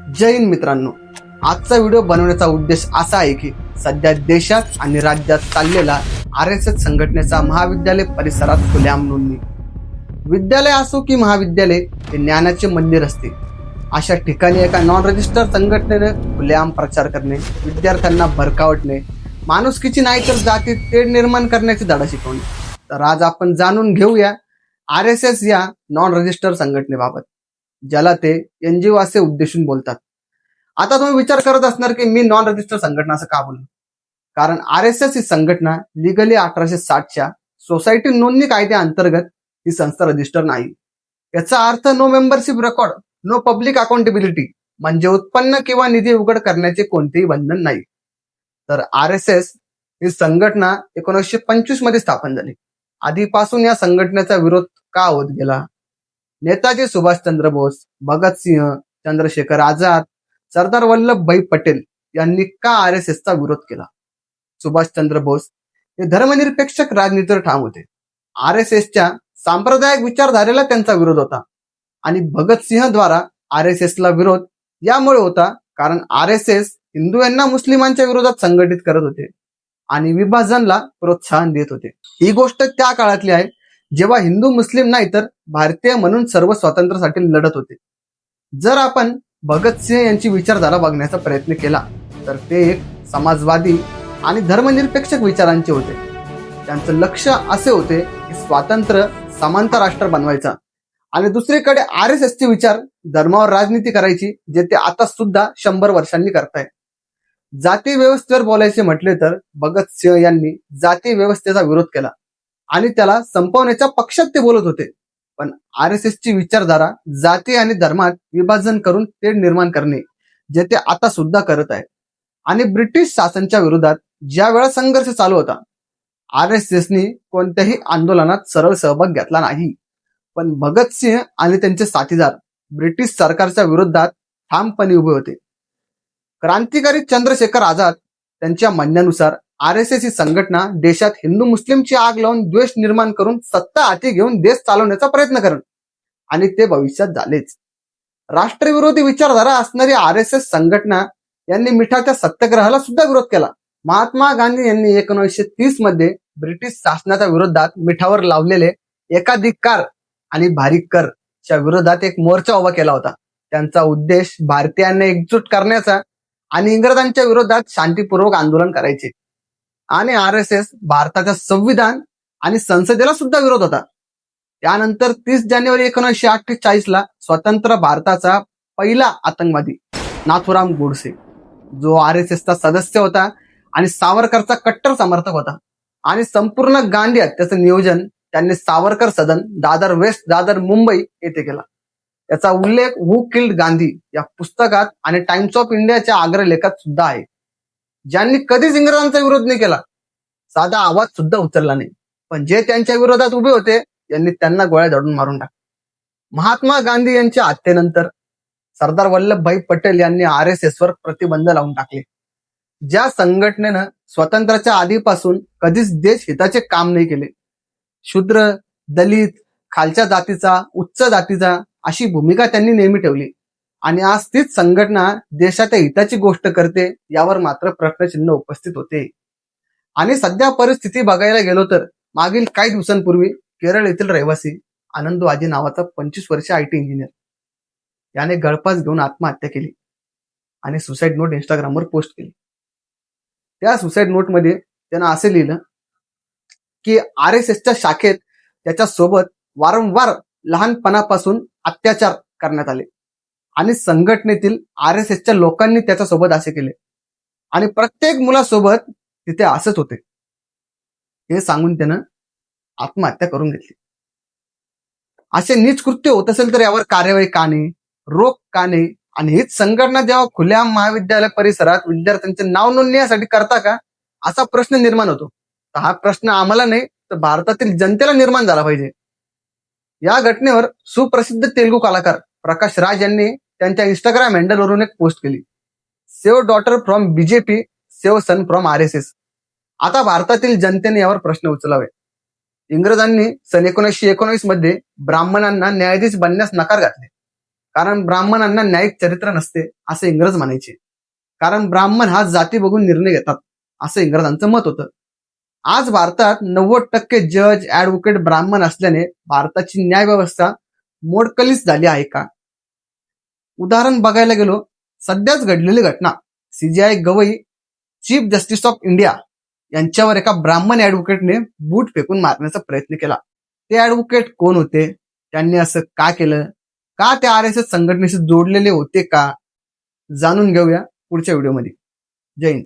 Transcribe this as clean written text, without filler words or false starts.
जय हिंद मित्रांनो, आजचा व्हिडिओ बनवण्याचा उद्देश असा आहे की सध्या देशात आणि राज्यात चाललेला RSS संघटनेचा महाविद्यालय परिसरात खुलेआम नोंदणी. विद्यालय असो की महाविद्यालय हे ज्ञानाचे मंदिर असते. अशा ठिकाणी एका नॉन रजिस्टर संघटनेने खुलेआम प्रचार करणे, विद्यार्थ्यांना भरकावटणे, माणुसकीची नाही तर जाती तेढ निर्माण करण्याची धडा शिकवणे. तर आज आपण जाणून घेऊया RSS या नॉन रजिस्टर संघटनेबाबत, ज्याला ते NGO असे उद्देशून बोलतात. आता तुम्ही विचार करत असणार की मी नॉन रजिस्टर संघटना असं का बोललो. कारण RSS ही संघटना लिगली 1860च्या सोसायटी नोंदणी कायद्याअंतर्गत ही संस्था रजिस्टर नाही. याचा अर्थ no membership record, no public accountability, म्हणजे उत्पन्न किंवा निधी उघड करण्याचे कोणतेही बंधन नाही. तर RSS ही संघटना 1925 मध्ये स्थापन झाली. आधीपासून या संघटनेचा विरोध का होत गेला? नेताजी सुभाषचंद्र बोस, भगतसिंह, चंद्रशेखर आझाद, सरदार वल्लभभाई पटेल यांनी का RSSचा विरोध केला? सुभाषचंद्र बोस हे धर्मनिरपेक्ष राजनीतीवर ठाम होते. RSSच्या सांप्रदायिक विचारधारेला त्यांचा विरोध होता. आणि भगतसिंहद्वारा RSSला विरोध यामुळे होता कारण RSS हिंदू यांना मुस्लिमांच्या विरोधात संघटित करत होते आणि विभाजनला प्रोत्साहन देत होते. ही गोष्ट त्या काळातली आहे जेव्हा हिंदू मुस्लिम नाही तर भारतीय म्हणून सर्व स्वातंत्र्यासाठी लढत होते. जर आपण भगतसिंह यांची विचारधारा बघण्याचा प्रयत्न केला तर ते एक समाजवादी आणि धर्मनिरपेक्ष विचारांचे होते. त्यांचं लक्ष असे होते की स्वातंत्र्य समांतर राष्ट्र बनवायचा आणि दुसरीकडे RSSचे विचार धर्मावर राजनीती करायची, जे ते आता सुद्धा 100 वर्षांनी करताय. जाती व्यवस्थेवर बोलायचे म्हटले तर भगतसिंह यांनी जाती व्यवस्थेचा विरोध केला आणि त्याला संपवण्याच्या पक्षात ते बोलत होते. पण RSSची विचारधारा जाती आणि धर्मात विभाजन करून तेढ निर्माण करणे, जे ते आता सुद्धा करत आहे. आणि ब्रिटिश शासनाच्या विरोधात ज्या वेळा संघर्ष चालू होता, RSSनी कोणत्याही आंदोलनात सरळ सहभाग घेतला नाही. पण भगतसिंह आणि त्यांचे साथीदार ब्रिटिश सरकारच्या विरोधात ठामपणे उभे होते. क्रांतिकारी चंद्रशेखर आझाद त्यांच्या म्हणण्यानुसार RSS ही संघटना देशात हिंदू मुस्लिमची आग लावून द्वेष निर्माण करून सत्ता हाती घेऊन देश चालवण्याचा प्रयत्न करण, आणि ते भविष्यात झालेच. राष्ट्रविरोधी विचारधारा असणारी RSS संघटना यांनी मिठाच्या सत्याग्रहाला सुद्धा विरोध केला. महात्मा गांधी यांनी 1930 मध्ये ब्रिटिश शासनाच्या विरोधात मिठावर लावलेले एकाधिकार आणि भारी करच्या विरोधात एक मोर्चा उभा केला होता. त्यांचा उद्देश भारतीयांना एकजूट करण्याचा आणि इंग्रजांच्या विरोधात शांतीपूर्वक आंदोलन करायचे. आणि RSS भारताच्या संविधान आणि संसदेला सुद्धा विरोध होता. त्यानंतर 30 जानेवारी 1948ला स्वतंत्र भारताचा पहिला आतंकवादी नाथुराम गोडसे, जो RSSचा सदस्य होता आणि सावरकरचा कट्टर समर्थक होता, आणि संपूर्ण गांधी हत्येचं नियोजन त्यांनी सावरकर सदन, दादर वेस्ट, दादर मुंबई येथे केला. याचा उल्लेख हू किल्ड गांधी या पुस्तकात आणि टाइम्स ऑफ इंडियाच्या अग्रलेखात सुद्धा आहे. ज्यांनी कधीच इंग्रजांचा विरोध नाही केला, साधा आवाज सुद्धा उचलला नाही, पण जे त्यांच्या विरोधात उभे होते यांनी त्यांना गोळ्या झाडून मारून टाकले. महात्मा गांधी यांच्या हत्येनंतर सरदार वल्लभभाई पटेल यांनी RSSवर प्रतिबंध लावून टाकले. ज्या संघटनेनं स्वतंत्राच्या आधीपासून कधीच देश हिताचे काम नाही केले. शूद्र, दलित, खालच्या जातीचा, उच्च जातीचा अशी भूमिका त्यांनी नेहमी ठेवली. आणि आज तीच संघटना देशाच्या हिताची गोष्ट करते यावर मात्र प्रश्नचिन्ह उपस्थित होते. आणि सध्या परिस्थिती बघायला गेलो तर मागील काही दिवसांपूर्वी केरळ येथील रहिवासी आनंदो आजी नावाचा 25 वर्षीय IT इंजिनियर याने गळफास घेऊन आत्महत्या केली आणि सुसाईड नोट इंस्टाग्रामवर पोस्ट केली. त्या सुसाईड नोटमध्ये त्यानं असे लिहिलं की RSSच्या शाखेत त्याच्या सोबत वारंवार लहानपणापासून अत्याचार करण्यात आले आणि संघटनेतील RSSच्या लोकांनी त्याच्यासोबत असे केले आणि प्रत्येक मुलासोबत तिथे असंच होते, हे सांगून त्यानं आत्महत्या करून घेतली. असे नीच कृत्य होत असेल तर यावर कार्यवाही का नाही, रोख का नाही? आणि हीच संघटना जेव्हा खुलेआम महाविद्यालय परिसरात विद्यार्थ्यांचे नाव नोंदणीसाठी करता का, असा प्रश्न निर्माण होतो. तर हा प्रश्न आम्हाला नाही तर भारतातील जनतेला निर्माण झाला पाहिजे. या घटनेवर सुप्रसिद्ध तेलुगू कलाकार प्रकाश राज यांनी त्यांच्या इंस्टाग्राम हँडलवरून एक पोस्ट केली. Save daughter from BJP, save son from RSS. आता भारतातील जनतेने यावर प्रश्न उचलावे. इंग्रजांनी सन 1919 मध्ये ब्राह्मणांना न्यायाधीश बनण्यास नकार घातले कारण ब्राह्मणांना न्यायिक चरित्र नसते असे इंग्रज म्हणायचे. कारण ब्राह्मण हा जाती बघून निर्णय घेतात असं इंग्रजांचं मत होतं. आज भारतात 90% जज ऍडव्होकेट ब्राह्मण असल्याने भारताची न्याय व्यवस्था मोडकलीस झाली आहे का? उदाहरण बघायला गेलो, सध्याच घडलेली घटना, CGI Gavai chief justice of India यांच्यावर एका ब्राह्मण ऍडव्होकेटने बूट फेकून मारण्याचा प्रयत्न केला. ते ऍडव्होकेट कोण होते? त्यांनी असं का केलं? का ते RSS संघटनेशी जोडलेले होते का? जाणून घेऊया पुढच्या व्हिडिओमध्ये. जय हिंद.